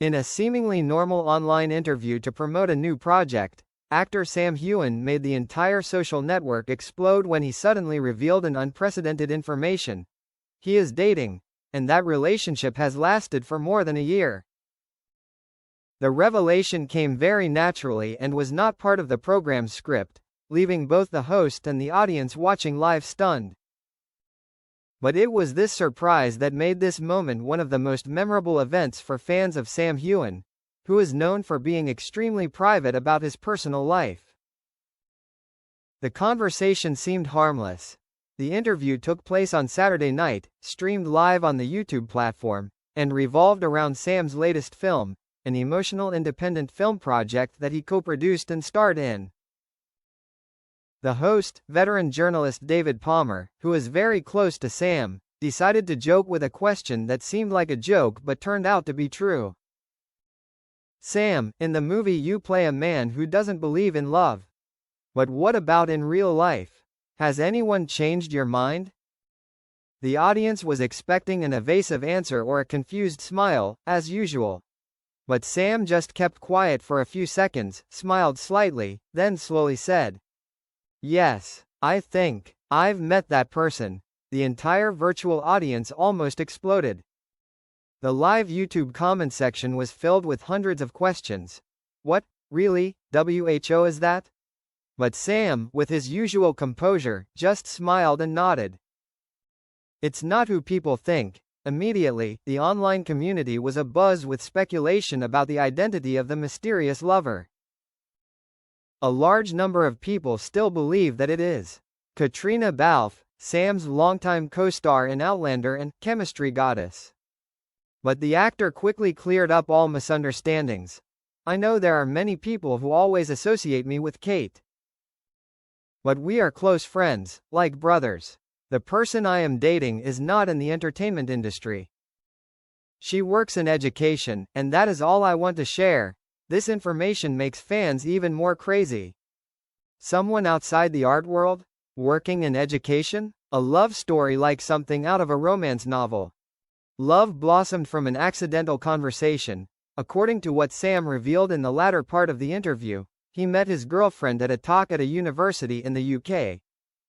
In a seemingly normal online interview to promote a new project, actor Sam Heughan made the entire social network explode when he suddenly revealed an unprecedented information. He is dating, and that relationship has lasted for more than a year. The revelation came very naturally and was not part of the program's script, leaving both the host and the audience watching live stunned. But it was this surprise that made this moment one of the most memorable events for fans of Sam Heughan, who is known for being extremely private about his personal life. The conversation seemed harmless. The interview took place on Saturday night, streamed live on the YouTube platform, and revolved around Sam's latest film, an emotional independent film project that he co-produced and starred in. The host, veteran journalist David Palmer, who is very close to Sam, decided to joke with a question that seemed like a joke but turned out to be true. "Sam, in the movie you play a man who doesn't believe in love. But what about in real life? Has anyone changed your mind?" The audience was expecting an evasive answer or a confused smile, as usual. But Sam just kept quiet for a few seconds, smiled slightly, then slowly said, "Yes, I think I've met that person." The entire virtual audience almost exploded. The live YouTube comment section was filled with hundreds of questions. "What, really, WHO is that?" But Sam, with his usual composure, just smiled and nodded. "It's not who people think." Immediately, the online community was abuzz with speculation about the identity of the mysterious lover. A large number of people still believe that it is Katrina Balfe, Sam's longtime co-star in Outlander and Chemistry Goddess. But the actor quickly cleared up all misunderstandings. "I know there are many people who always associate me with Kate. But we are close friends, like brothers. The person I am dating is not in the entertainment industry. She works in education, and that is all I want to share." This information makes fans even more crazy. Someone outside the art world? Working in education? A love story like something out of a romance novel. Love blossomed from an accidental conversation. According to what Sam revealed in the latter part of the interview, he met his girlfriend at a talk at a university in the UK,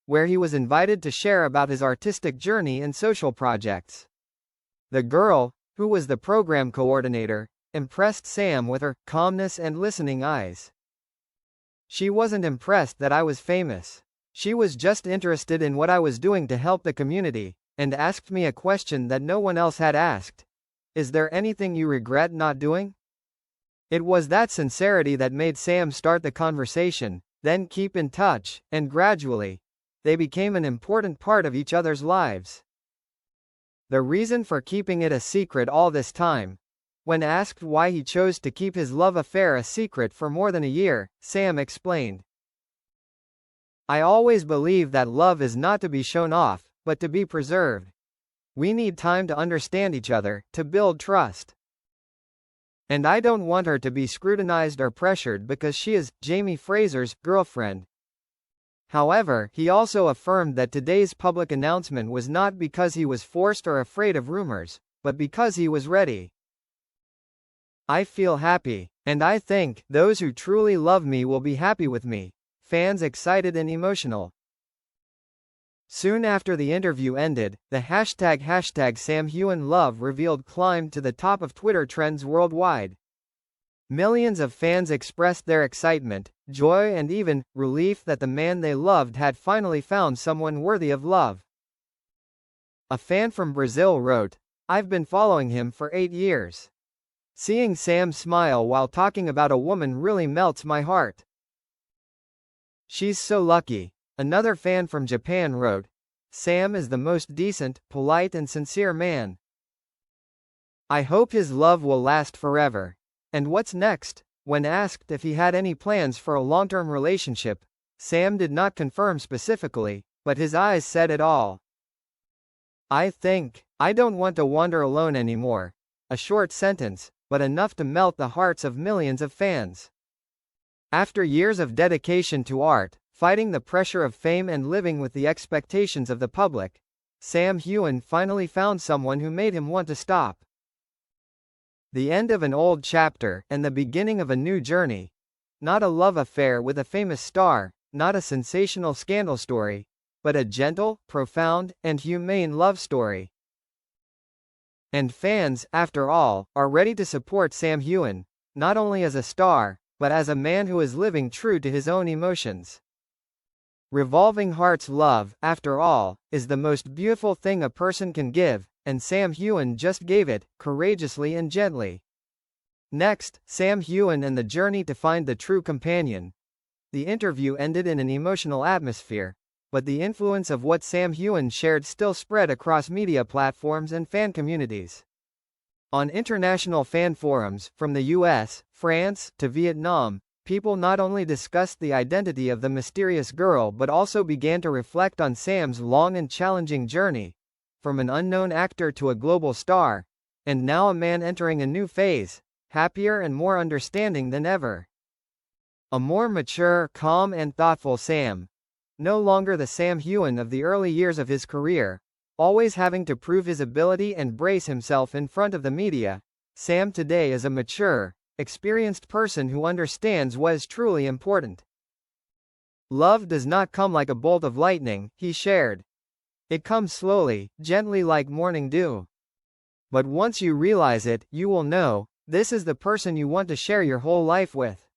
where he was invited to share about his artistic journey and social projects. The girl, who was the program coordinator, impressed Sam with her calmness and listening eyes. "She wasn't impressed that I was famous. She was just interested in what I was doing to help the community, and asked me a question that no one else had asked. Is there anything you regret not doing?" It was that sincerity that made Sam start the conversation, then keep in touch, and gradually, they became an important part of each other's lives. The reason for keeping it a secret all this time? When asked why he chose to keep his love affair a secret for more than a year, Sam explained, "I always believe that love is not to be shown off, but to be preserved. We need time to understand each other, to build trust. And I don't want her to be scrutinized or pressured because she is Jamie Fraser's girlfriend." However, he also affirmed that today's public announcement was not because he was forced or afraid of rumors, but because he was ready. "I feel happy, and I think those who truly love me will be happy with me." Fans excited and emotional. Soon after the interview ended, the hashtag #SamHeughanLove revealed climbed to the top of Twitter trends worldwide. Millions of fans expressed their excitement, joy and even relief that the man they loved had finally found someone worthy of love. A fan from Brazil wrote, "I've been following him for 8 years. Seeing Sam smile while talking about a woman really melts my heart. She's so lucky." Another fan from Japan wrote, "Sam is the most decent, polite and sincere man. I hope his love will last forever." And what's next? When asked if he had any plans for a long-term relationship, Sam did not confirm specifically, but his eyes said it all. "I think I don't want to wander alone anymore." A short sentence, but enough to melt the hearts of millions of fans. After years of dedication to art, fighting the pressure of fame and living with the expectations of the public, Sam Heughan finally found someone who made him want to stop. The end of an old chapter, and the beginning of a new journey. Not a love affair with a famous star, not a sensational scandal story, but a gentle, profound, and humane love story. And fans, after all, are ready to support Sam Heughan, not only as a star, but as a man who is living true to his own emotions. Revolving Hearts love, after all, is the most beautiful thing a person can give, and Sam Heughan just gave it, courageously and gently. Next, Sam Heughan and the journey to find the true companion. The interview ended in an emotional atmosphere, but the influence of what Sam Heughan shared still spread across media platforms and fan communities. On international fan forums, from the US, France, to Vietnam, people not only discussed the identity of the mysterious girl but also began to reflect on Sam's long and challenging journey, from an unknown actor to a global star, and now a man entering a new phase, happier and more understanding than ever. A more mature, calm and thoughtful Sam. No longer the Sam Heughan of the early years of his career, always having to prove his ability and brace himself in front of the media. Sam today is a mature, experienced person who understands what is truly important. Love does not come like a bolt of lightning, he shared. It comes slowly, gently like morning dew. But once you realize it, you will know, this is the person you want to share your whole life with.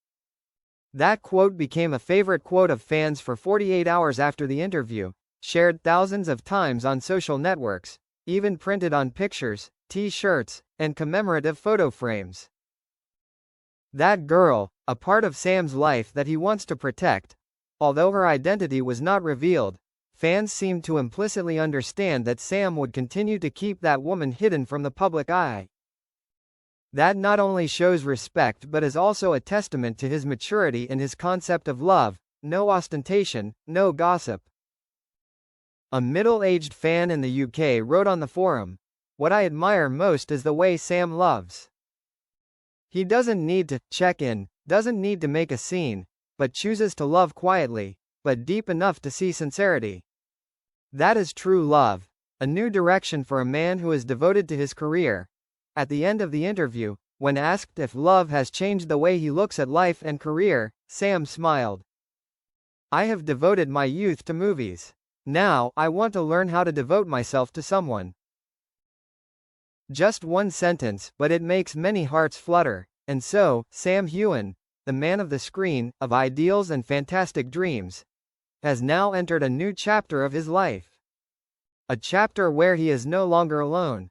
That quote became a favorite quote of fans for 48 hours after the interview, shared thousands of times on social networks, even printed on pictures, t-shirts, and commemorative photo frames. That girl, a part of Sam's life that he wants to protect. Although her identity was not revealed, fans seemed to implicitly understand that Sam would continue to keep that woman hidden from the public eye. That not only shows respect but is also a testament to his maturity and his concept of love, no ostentation, no gossip. A middle-aged fan in the UK wrote on the forum, "What I admire most is the way Sam loves. He doesn't need to check in, doesn't need to make a scene, but chooses to love quietly, but deep enough to see sincerity. That is true love, a new direction for a man who is devoted to his career." At the end of the interview, when asked if love has changed the way he looks at life and career, Sam smiled. "I have devoted my youth to movies. Now, I want to learn how to devote myself to someone." Just one sentence, but it makes many hearts flutter. And so, Sam Heughan, the man of the screen, of ideals and fantastic dreams, has now entered a new chapter of his life. A chapter where he is no longer alone.